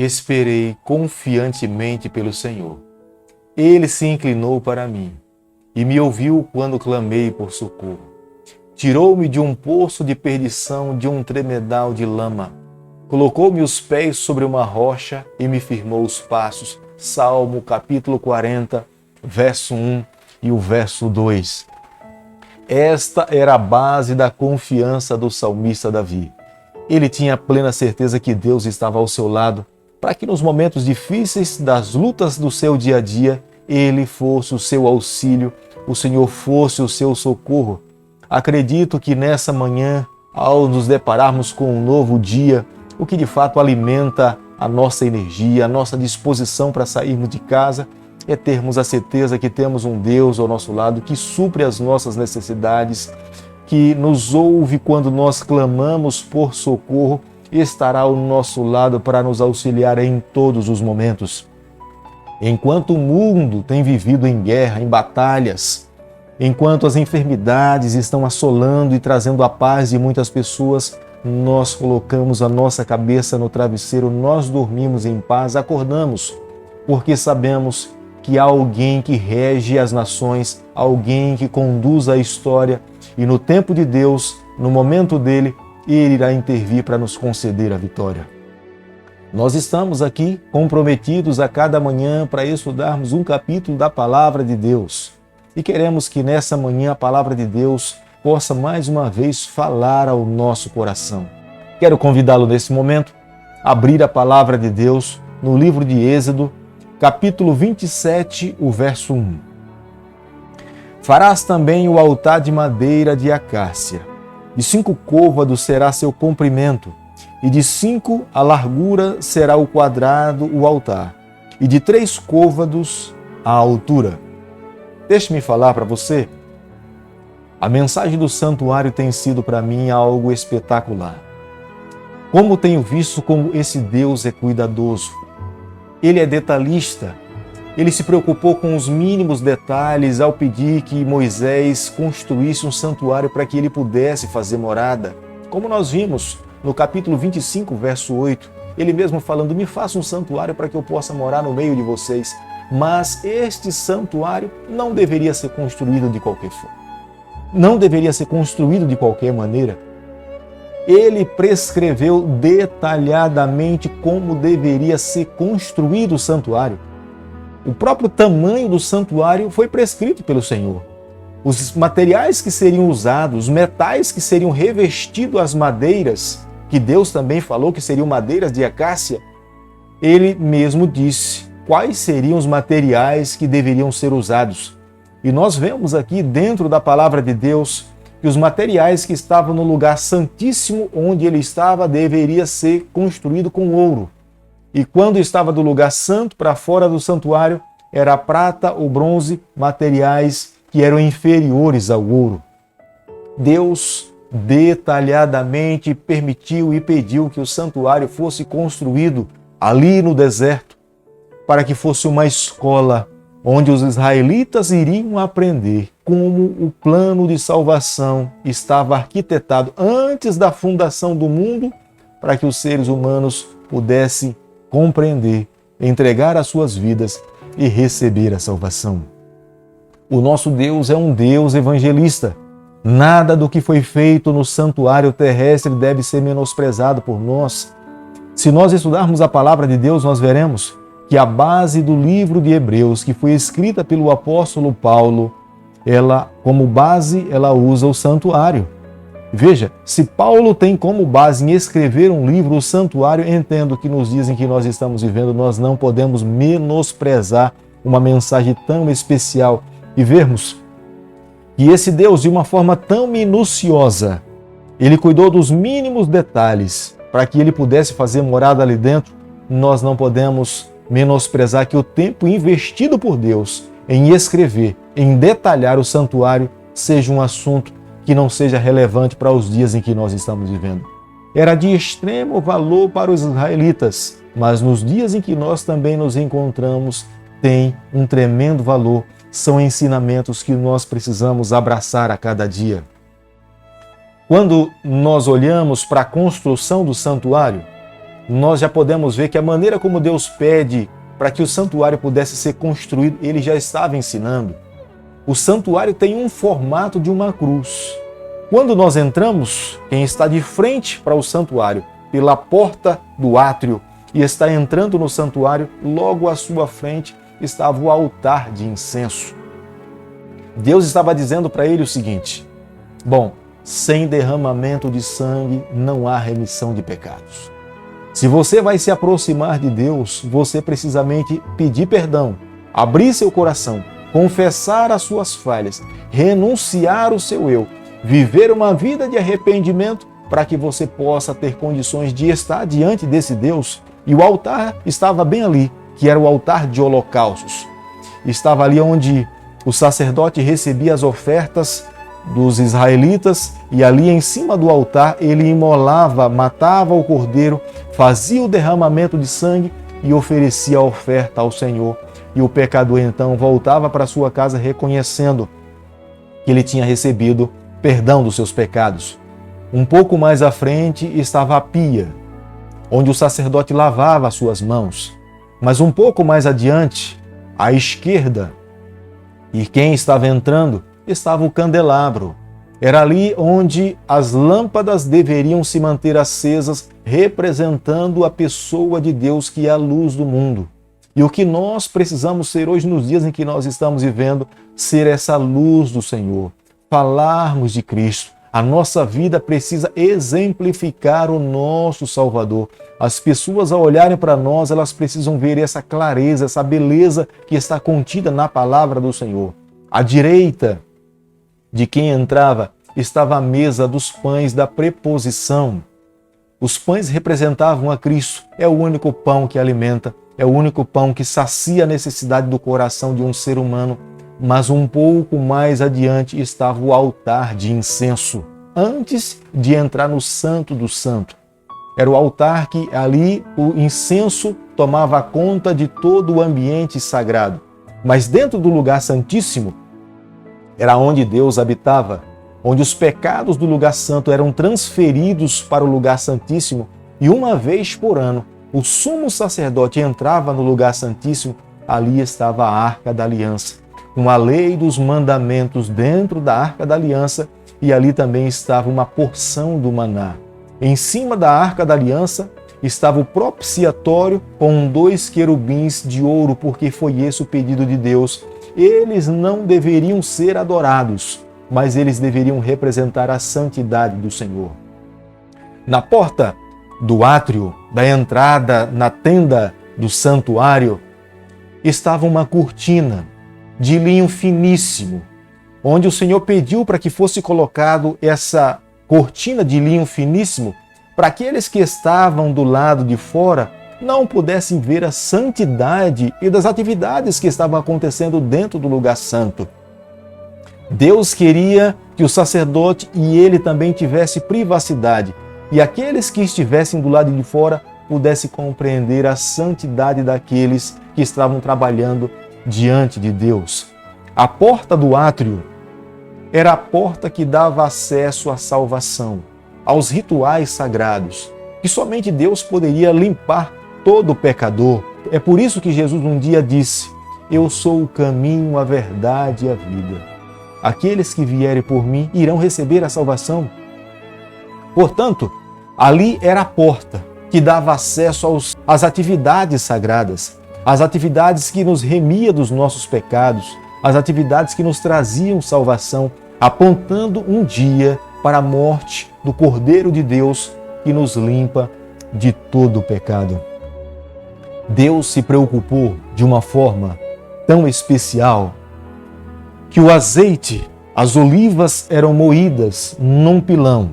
Esperei confiantemente pelo Senhor. Ele se inclinou para mim e me ouviu quando clamei por socorro. Tirou-me de um poço de perdição, de um tremedal de lama. Colocou-me os pés sobre uma rocha e me firmou os passos. Salmo capítulo 40, verso 1 e o verso 2. Esta era a base da confiança do salmista Davi. Ele tinha plena certeza que Deus estava ao seu lado, para que nos momentos difíceis das lutas do seu dia a dia, Ele fosse o seu auxílio, o Senhor fosse o seu socorro. Acredito que nessa manhã, ao nos depararmos com um novo dia, o que de fato alimenta a nossa energia, a nossa disposição para sairmos de casa, é termos a certeza que temos um Deus ao nosso lado que supre as nossas necessidades, que nos ouve quando nós clamamos por socorro e estará ao nosso lado para nos auxiliar em todos os momentos. Enquanto o mundo tem vivido em guerra, em batalhas, enquanto as enfermidades estão assolando e trazendo a paz de muitas pessoas, nós colocamos a nossa cabeça no travesseiro, nós dormimos em paz, acordamos, porque sabemos que há alguém que rege as nações, alguém que conduz a história, e no tempo de Deus, no momento dele, Ele irá intervir para nos conceder a vitória. Nós estamos aqui comprometidos a cada manhã para estudarmos um capítulo da Palavra de Deus. E queremos que nessa manhã a Palavra de Deus possa mais uma vez falar ao nosso coração. Quero convidá-lo nesse momento a abrir a Palavra de Deus no livro de Êxodo, capítulo 27, o verso 1. Farás também o altar de madeira de acácia. De 5 côvados será seu comprimento, e de 5 a largura será o quadrado o altar, e de 3 côvados a altura. Deixe-me falar para você. A mensagem do santuário tem sido para mim algo espetacular. Como tenho visto como esse Deus é cuidadoso. Ele é detalhista. Ele se preocupou com os mínimos detalhes ao pedir que Moisés construísse um santuário para que ele pudesse fazer morada. Como nós vimos no capítulo 25, verso 8, ele mesmo falando, me faça um santuário para que eu possa morar no meio de vocês. Mas este santuário não deveria ser construído de qualquer forma. Não deveria ser construído de qualquer maneira. Ele prescreveu detalhadamente como deveria ser construído o santuário. O próprio tamanho do santuário foi prescrito pelo Senhor. Os materiais que seriam usados, os metais que seriam revestidos as madeiras, que Deus também falou que seriam madeiras de acácia, Ele mesmo disse quais seriam os materiais que deveriam ser usados. E nós vemos aqui dentro da palavra de Deus que os materiais que estavam no lugar santíssimo onde ele estava deveria ser construído com ouro. E quando estava do lugar santo para fora do santuário, era prata ou bronze, materiais que eram inferiores ao ouro. Deus detalhadamente permitiu e pediu que o santuário fosse construído ali no deserto, para que fosse uma escola onde os israelitas iriam aprender como o plano de salvação estava arquitetado antes da fundação do mundo, para que os seres humanos pudessem compreender, entregar as suas vidas e receber a salvação. O nosso Deus é um Deus evangelista. Nada do que foi feito no santuário terrestre deve ser menosprezado por nós. Se nós estudarmos a palavra de Deus, nós veremos que a base do livro de Hebreus, que foi escrita pelo apóstolo Paulo, como base, ela usa o santuário. Veja, se Paulo tem como base em escrever um livro, o santuário, entendo que nos dias em que nós estamos vivendo, nós não podemos menosprezar uma mensagem tão especial e vermos que esse Deus, de uma forma tão minuciosa, ele cuidou dos mínimos detalhes para que ele pudesse fazer morada ali dentro. Nós não podemos menosprezar que o tempo investido por Deus em escrever, em detalhar o santuário, seja um assunto que não seja relevante para os dias em que nós estamos vivendo. Era de extremo valor para os israelitas, mas nos dias em que nós também nos encontramos, tem um tremendo valor. São ensinamentos que nós precisamos abraçar a cada dia. Quando nós olhamos para a construção do santuário, nós já podemos ver que a maneira como Deus pede para que o santuário pudesse ser construído, ele já estava ensinando. O santuário tem um formato de uma cruz. Quando nós entramos, quem está de frente para o santuário, pela porta do átrio, e está entrando no santuário, logo à sua frente estava o altar de incenso. Deus estava dizendo para ele o seguinte: bom, sem derramamento de sangue não há remissão de pecados. Se você vai se aproximar de Deus, você precisamente pedir perdão, abrir seu coração, confessar as suas falhas, renunciar o seu eu, viver uma vida de arrependimento para que você possa ter condições de estar diante desse Deus. E o altar estava bem ali, que era o altar de holocaustos. Estava ali onde o sacerdote recebia as ofertas dos israelitas e ali em cima do altar ele imolava, matava o cordeiro, fazia o derramamento de sangue e oferecia a oferta ao Senhor. E o pecador então voltava para sua casa reconhecendo que ele tinha recebido perdão dos seus pecados. Um pouco mais à frente estava a pia, onde o sacerdote lavava as suas mãos. Mas um pouco mais adiante, à esquerda, e quem estava entrando, estava o candelabro. Era ali onde as lâmpadas deveriam se manter acesas, representando a pessoa de Deus que é a luz do mundo. E o que nós precisamos ser hoje, nos dias em que nós estamos vivendo, ser essa luz do Senhor, falarmos de Cristo. A nossa vida precisa exemplificar o nosso Salvador. As pessoas, ao olharem para nós, elas precisam ver essa clareza, essa beleza que está contida na palavra do Senhor. À direita de quem entrava estava a mesa dos pães da preposição. Os pães representavam a Cristo. É o único pão que alimenta, é o único pão que sacia a necessidade do coração de um ser humano. Mas um pouco mais adiante estava o altar de incenso, antes de entrar no Santo do Santo. Era o altar que ali o incenso tomava conta de todo o ambiente sagrado. Mas dentro do lugar santíssimo era onde Deus habitava, onde os pecados do lugar santo eram transferidos para o lugar santíssimo, e uma vez por ano o sumo sacerdote entrava no lugar santíssimo. Ali estava a Arca da Aliança, com a lei dos mandamentos dentro da Arca da Aliança, e ali também estava uma porção do maná. Em cima da Arca da Aliança estava o propiciatório com 2 querubins de ouro, porque foi esse o pedido de Deus. Eles não deveriam ser adorados, mas eles deveriam representar a santidade do Senhor. Na porta do átrio, da entrada na tenda do santuário, estava uma cortina de linho finíssimo, onde o Senhor pediu para que fosse colocado essa cortina de linho finíssimo para aqueles que estavam do lado de fora não pudessem ver a santidade e das atividades que estavam acontecendo dentro do lugar santo. Deus queria que o sacerdote e ele também tivesse privacidade, e aqueles que estivessem do lado de fora pudessem compreender a santidade daqueles que estavam trabalhando diante de Deus. A porta do átrio era a porta que dava acesso à salvação, aos rituais sagrados, que somente Deus poderia limpar todo pecador. É por isso que Jesus um dia disse: eu sou o caminho, a verdade e a vida. Aqueles que vierem por mim irão receber a salvação. Portanto, ali era a porta que dava acesso às atividades sagradas, as atividades que nos remia dos nossos pecados, as atividades que nos traziam salvação, apontando um dia para a morte do Cordeiro de Deus que nos limpa de todo o pecado. Deus se preocupou de uma forma tão especial que o azeite, as olivas eram moídas num pilão,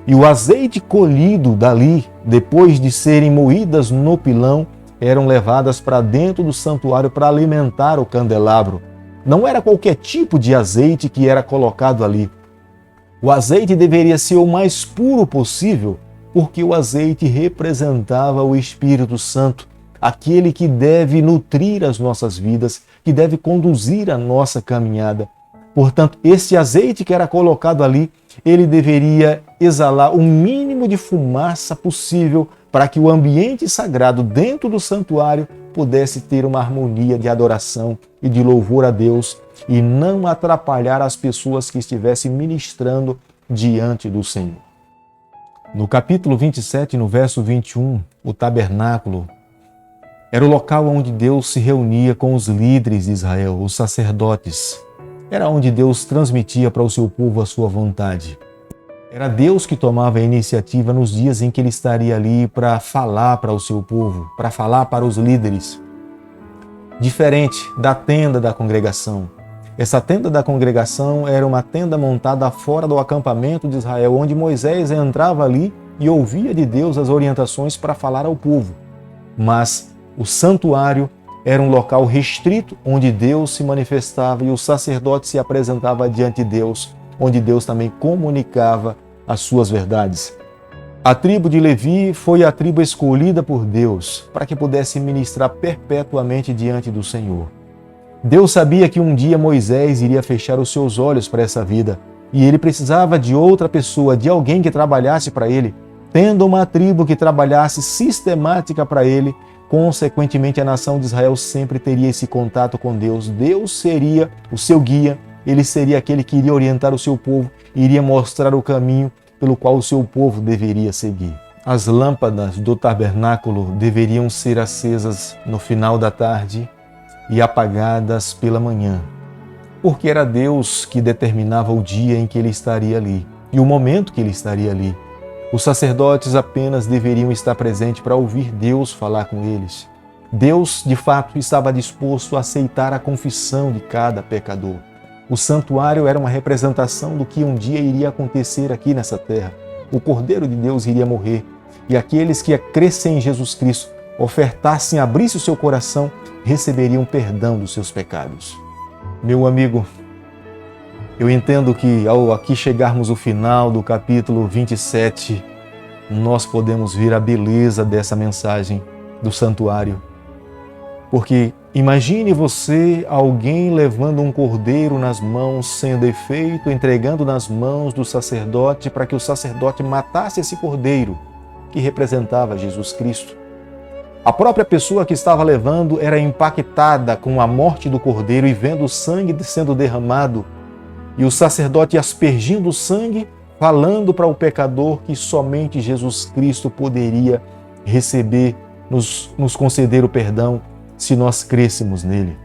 e o azeite colhido dali, depois de serem moídas no pilão, eram levadas para dentro do santuário para alimentar o candelabro. Não era qualquer tipo de azeite que era colocado ali. O azeite deveria ser o mais puro possível, porque o azeite representava o Espírito Santo, aquele que deve nutrir as nossas vidas, que deve conduzir a nossa caminhada. Portanto, esse azeite que era colocado ali, ele deveria exalar o mínimo de fumaça possível para que o ambiente sagrado dentro do santuário pudesse ter uma harmonia de adoração e de louvor a Deus e não atrapalhar as pessoas que estivessem ministrando diante do Senhor. No capítulo 27, no verso 21, o tabernáculo era o local onde Deus se reunia com os líderes de Israel, os sacerdotes. Era onde Deus transmitia para o seu povo a sua vontade. Era Deus que tomava a iniciativa nos dias em que ele estaria ali para falar para o seu povo, para falar para os líderes. Diferente da tenda da congregação. Essa tenda da congregação era uma tenda montada fora do acampamento de Israel, onde Moisés entrava ali e ouvia de Deus as orientações para falar ao povo. Mas o santuário era um local restrito, onde Deus se manifestava e o sacerdote se apresentava diante de Deus, onde Deus também comunicava as suas verdades. A tribo de Levi foi a tribo escolhida por Deus para que pudesse ministrar perpetuamente diante do Senhor. Deus sabia que um dia Moisés iria fechar os seus olhos para essa vida e ele precisava de outra pessoa, de alguém que trabalhasse para ele. Tendo uma tribo que trabalhasse sistemática para ele, consequentemente a nação de Israel sempre teria esse contato com Deus. Deus seria o seu guia, ele seria aquele que iria orientar o seu povo, iria mostrar o caminho pelo qual o seu povo deveria seguir. As lâmpadas do tabernáculo deveriam ser acesas no final da tarde e apagadas pela manhã, porque era Deus que determinava o dia em que ele estaria ali e o momento que ele estaria ali. Os sacerdotes apenas deveriam estar presentes para ouvir Deus falar com eles. Deus, de fato, estava disposto a aceitar a confissão de cada pecador. O santuário era uma representação do que um dia iria acontecer aqui nessa terra. O Cordeiro de Deus iria morrer e aqueles que crescem em Jesus Cristo, ofertassem, abrissem o seu coração, receberiam perdão dos seus pecados. Meu amigo, eu entendo que ao aqui chegarmos ao final do capítulo 27, nós podemos ver a beleza dessa mensagem do santuário. Porque imagine você, alguém levando um cordeiro nas mãos sem defeito, entregando nas mãos do sacerdote para que o sacerdote matasse esse cordeiro que representava Jesus Cristo. A própria pessoa que estava levando era impactada com a morte do cordeiro e vendo o sangue sendo derramado, e o sacerdote aspergindo o sangue, falando para o pecador que somente Jesus Cristo poderia receber, nos conceder o perdão se nós crêssemos nele.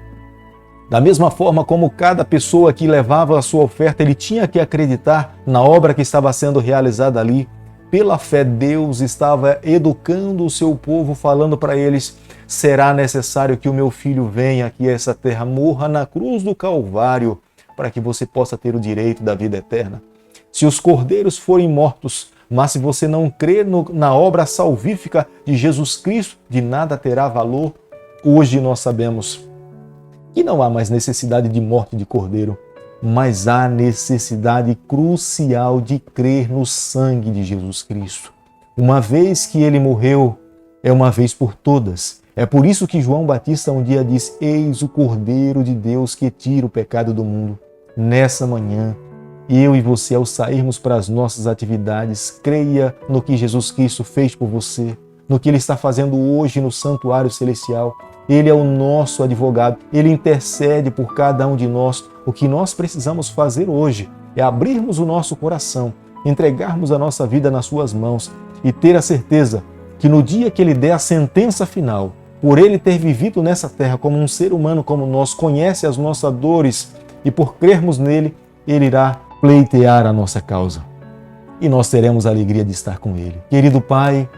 Da mesma forma como cada pessoa que levava a sua oferta, ele tinha que acreditar na obra que estava sendo realizada ali. Pela fé, Deus estava educando o seu povo, falando para eles: será necessário que o meu filho venha aqui a essa terra, morra na cruz do Calvário, para que você possa ter o direito da vida eterna. Se os cordeiros forem mortos, mas se você não crer na obra salvífica de Jesus Cristo, de nada terá valor. Hoje nós sabemos que não há mais necessidade de morte de cordeiro, mas há necessidade crucial de crer no sangue de Jesus Cristo. Uma vez que ele morreu, é uma vez por todas. É por isso que João Batista um dia diz: eis o Cordeiro de Deus que tira o pecado do mundo. Nessa manhã, eu e você, ao sairmos para as nossas atividades, creia no que Jesus Cristo fez por você, no que Ele está fazendo hoje no santuário celestial. Ele é o nosso advogado, Ele intercede por cada um de nós. O que nós precisamos fazer hoje é abrirmos o nosso coração, entregarmos a nossa vida nas suas mãos e ter a certeza que no dia que Ele der a sentença final, por Ele ter vivido nessa terra como um ser humano como nós, conhece as nossas dores e por crermos nele, Ele irá pleitear a nossa causa. E nós teremos a alegria de estar com Ele. Querido Pai,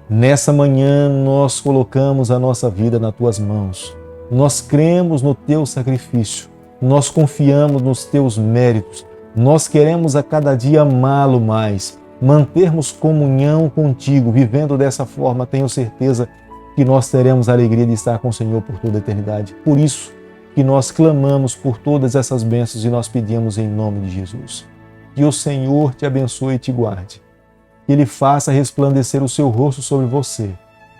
nessa manhã nós colocamos a nossa vida nas Tuas mãos. Nós cremos no Teu sacrifício. Nós confiamos nos Teus méritos. Nós queremos a cada dia amá-lo mais, mantermos comunhão contigo. Vivendo dessa forma, tenho certeza que nós teremos a alegria de estar com o Senhor por toda a eternidade. Por isso que nós clamamos por todas essas bênçãos e nós pedimos em nome de Jesus. Que o Senhor te abençoe e te guarde. Que Ele faça resplandecer o seu rosto sobre você.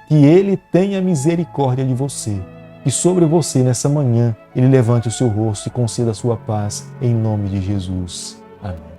Que Ele tenha misericórdia de você. que sobre você nessa manhã Ele levante o seu rosto e conceda a sua paz, em nome de Jesus. Amém.